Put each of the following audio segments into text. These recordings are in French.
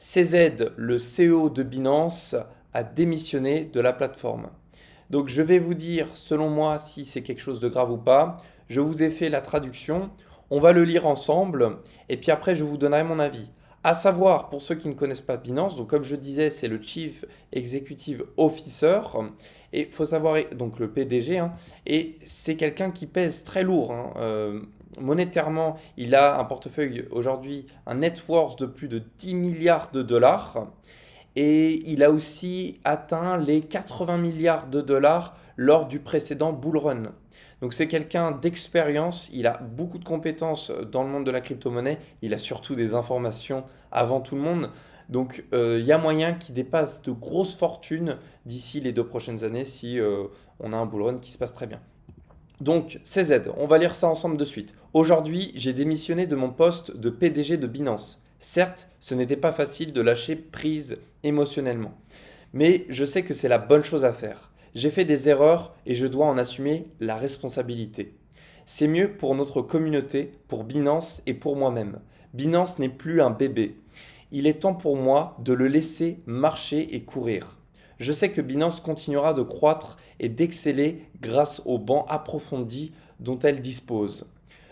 CZ, le CEO de Binance, a démissionné de la plateforme. Donc je vais vous dire, selon moi, si c'est quelque chose de grave ou pas. Je vous ai fait la traduction, on va le lire ensemble, et puis après je vous donnerai mon avis. À savoir, pour ceux qui ne connaissent pas Binance, donc comme je disais, c'est le Chief Executive Officer, et il faut savoir, donc le PDG, hein, et c'est quelqu'un qui pèse très lourd, hein. Monétairement, il a un portefeuille aujourd'hui, un net worth de plus de 10 milliards de dollars. Et il a aussi atteint les 80 milliards de dollars lors du précédent bull run. Donc c'est quelqu'un d'expérience, il a beaucoup de compétences dans le monde de la crypto-monnaie, il a surtout des informations avant tout le monde. Donc il y a moyen qu'il dépasse de grosses fortunes d'ici les 2 prochaines années si on a un bull run qui se passe très bien. Donc, CZ, on va lire ça ensemble de suite. Aujourd'hui, j'ai démissionné de mon poste de PDG de Binance. Certes, ce n'était pas facile de lâcher prise émotionnellement, mais je sais que c'est la bonne chose à faire. J'ai fait des erreurs et je dois en assumer la responsabilité. C'est mieux pour notre communauté, pour Binance et pour moi-même. Binance n'est plus un bébé. Il est temps pour moi de le laisser marcher et courir. Je sais que Binance continuera de croître et d'exceller grâce aux bancs approfondis dont elle dispose.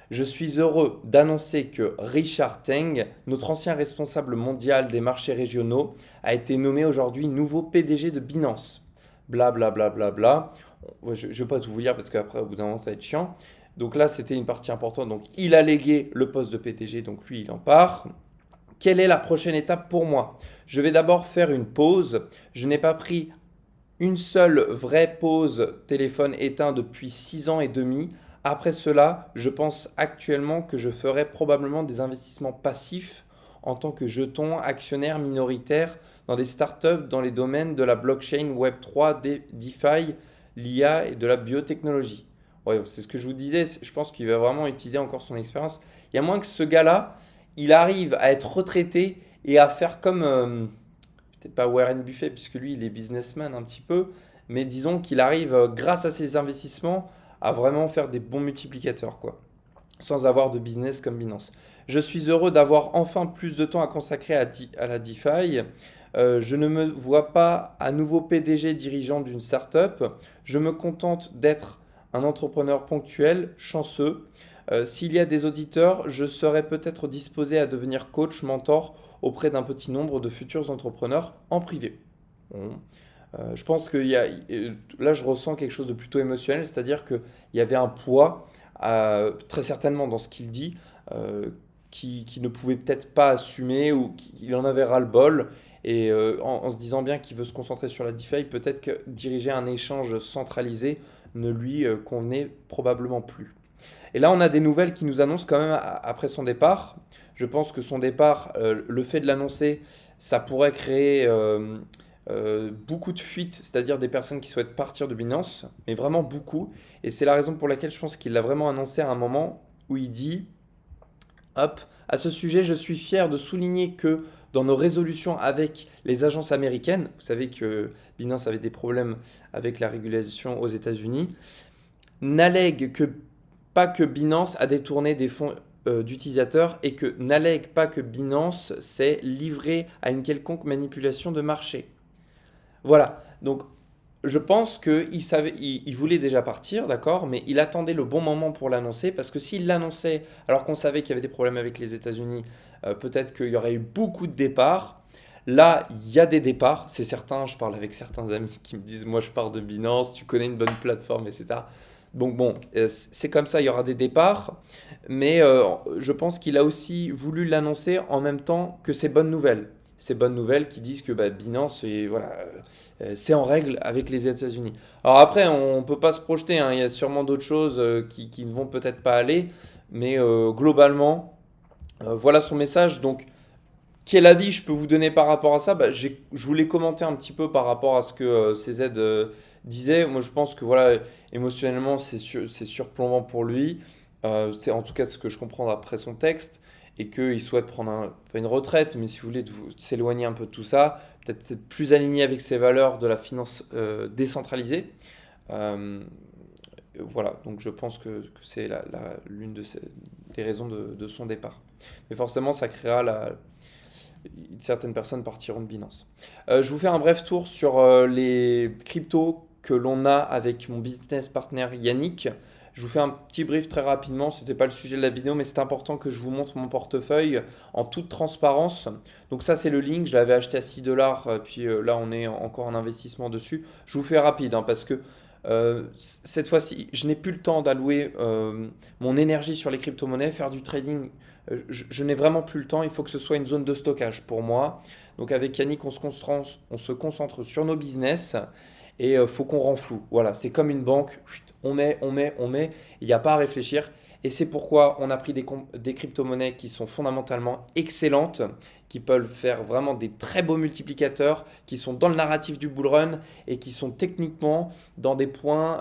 Je suis heureux d'annoncer que Richard Teng, notre ancien responsable mondial des marchés régionaux, a été nommé aujourd'hui nouveau PDG de Binance. Bla bla bla bla bla. Je ne vais pas tout vous lire parce qu'après, au bout d'un moment, ça va être chiant. Donc là, c'était une partie importante. Donc il a légué le poste de PDG, donc lui, il en part. Quelle est la prochaine étape pour moi? Je vais d'abord faire une pause. Je n'ai pas pris une seule vraie pause téléphone éteint depuis 6 ans et demi. Après cela, je pense actuellement que je ferai probablement des investissements passifs en tant que jeton actionnaire minoritaire dans des startups dans les domaines de la blockchain Web3, DeFi, l'IA et de la biotechnologie. Ouais, c'est ce que je vous disais, je pense qu'il va vraiment utiliser encore son expérience. Il y a moins que ce gars-là, il arrive à être retraité et à faire comme, peut-être pas Warren Buffett, puisque lui, il est businessman un petit peu, mais disons qu'il arrive, grâce à ses investissements, à vraiment faire des bons multiplicateurs, quoi, sans avoir de business comme Binance. Je suis heureux d'avoir enfin plus de temps à consacrer à la DeFi. Je ne me vois pas à nouveau PDG dirigeant d'une startup. Je me contente d'être un entrepreneur ponctuel, chanceux. S'il y a des auditeurs, je serais peut-être disposé à devenir coach, mentor auprès d'un petit nombre de futurs entrepreneurs en privé. Bon. Je pense que là, je ressens quelque chose de plutôt émotionnel, c'est-à-dire qu'il y avait un poids, très certainement dans ce qu'il dit, qui ne pouvait peut-être pas assumer ou qu'il en avait ras-le-bol. Et en se disant bien qu'il veut se concentrer sur la DeFi, peut-être que diriger un échange centralisé ne lui convenait probablement plus. Et là, on a des nouvelles qui nous annoncent quand même après son départ. Je pense que son départ, le fait de l'annoncer, ça pourrait créer beaucoup de fuites, c'est-à-dire des personnes qui souhaitent partir de Binance, mais vraiment beaucoup. Et c'est la raison pour laquelle je pense qu'il l'a vraiment annoncé à un moment où il dit, hop, à ce sujet, je suis fier de souligner que dans nos résolutions avec les agences américaines, vous savez que Binance avait des problèmes avec la régulation aux États-Unis, n'allègue que pas que Binance a détourné des fonds d'utilisateurs et que n'allègue pas que Binance s'est livré à une quelconque manipulation de marché. Voilà, donc je pense qu'il savait, il voulait déjà partir, d'accord, mais il attendait le bon moment pour l'annoncer parce que s'il l'annonçait alors qu'on savait qu'il y avait des problèmes avec les États-Unis, peut-être qu'il y aurait eu beaucoup de départs. Là, il y a des départs, c'est certain. Je parle avec certains amis qui me disent, moi je pars de Binance, tu connais une bonne plateforme, etc. Donc bon, c'est comme ça, il y aura des départs, mais je pense qu'il a aussi voulu l'annoncer en même temps que ces bonnes nouvelles. Ces bonnes nouvelles qui disent que bah, Binance, voilà, c'est en règle avec les États-Unis. Alors après, on ne peut pas se projeter, hein, il y a sûrement d'autres choses qui ne vont peut-être pas aller, mais globalement, voilà son message. Donc, quel avis je peux vous donner par rapport à ça? Bah, je voulais commenter un petit peu par rapport à ce que CZ disait. Moi, je pense que voilà, émotionnellement, c'est surplombant pour lui. C'est en tout cas ce que je comprends après son texte. Et qu'il souhaite prendre pas une retraite, mais si vous voulez, de s'éloigner un peu de tout ça, peut-être être plus aligné avec ses valeurs de la finance décentralisée. Euh, voilà, donc je pense que c'est l'une des raisons de son départ. Mais forcément, ça créera certaines personnes partiront de Binance. Je vous fais un bref tour sur les cryptos que l'on a avec mon business partner Yannick. Je vous fais un petit brief très rapidement, ce n'était pas le sujet de la vidéo, mais c'est important que je vous montre mon portefeuille en toute transparence. Donc ça c'est le link, je l'avais acheté à 6 dollars, puis là on est encore en investissement dessus. Je vous fais rapide hein, parce que cette fois-ci, je n'ai plus le temps d'allouer mon énergie sur les crypto-monnaies, faire du trading. Je n'ai vraiment plus le temps, il faut que ce soit une zone de stockage pour moi. Donc avec Yannick, on se concentre sur nos business et il faut qu'on rend flou. Voilà, c'est comme une banque, chut, on met, il n'y a pas à réfléchir. Et c'est pourquoi on a pris des crypto-monnaies qui sont fondamentalement excellentes, qui peuvent faire vraiment des très beaux multiplicateurs, qui sont dans le narratif du bull run et qui sont techniquement dans des points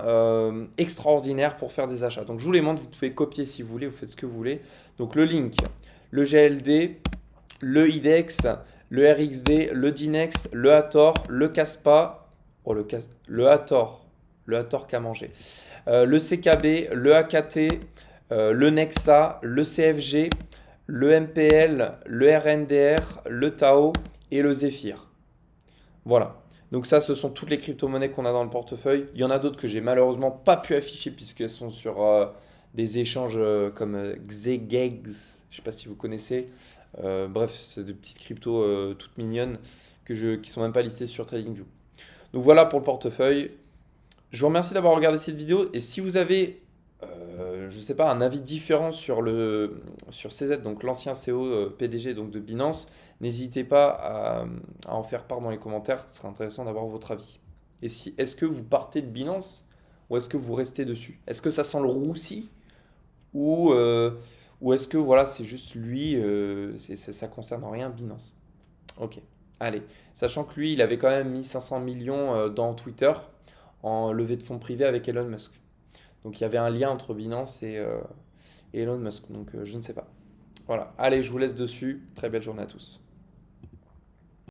extraordinaires pour faire des achats. Donc je vous les montre, vous pouvez copier si vous voulez, vous faites ce que vous voulez. Donc le link, le GLD, le IDEX, le RXD, le DINEX, le Hathor, le Caspa, oh, le Hathor qu'a mangé, le CKB, le AKT, le Nexa, le CFG, le MPL, le RNDR, le Tao et le Zephyr. Voilà. Donc ça, ce sont toutes les crypto-monnaies qu'on a dans le portefeuille. Il y en a d'autres que j'ai malheureusement pas pu afficher puisqu'elles sont sur des échanges comme Xegex. Je ne sais pas si vous connaissez. Bref, c'est des petites cryptos toutes mignonnes qui sont même pas listées sur TradingView. Donc voilà pour le portefeuille. Je vous remercie d'avoir regardé cette vidéo et si vous avez je ne sais pas, un avis différent sur CZ, donc l'ancien CEO PDG donc de Binance, n'hésitez pas à en faire part dans les commentaires, ce serait intéressant d'avoir votre avis. Et si, est-ce que vous partez de Binance ou est-ce que vous restez dessus? Est-ce que ça sent le roussi ou est-ce que voilà, c'est juste lui, ça concerne en rien Binance? Ok, allez. Sachant que lui, il avait quand même mis 500 millions dans Twitter en levée de fonds privés avec Elon Musk. Donc il y avait un lien entre Binance et Elon Musk. Donc je ne sais pas. Voilà, allez, je vous laisse dessus. Très belle journée à tous.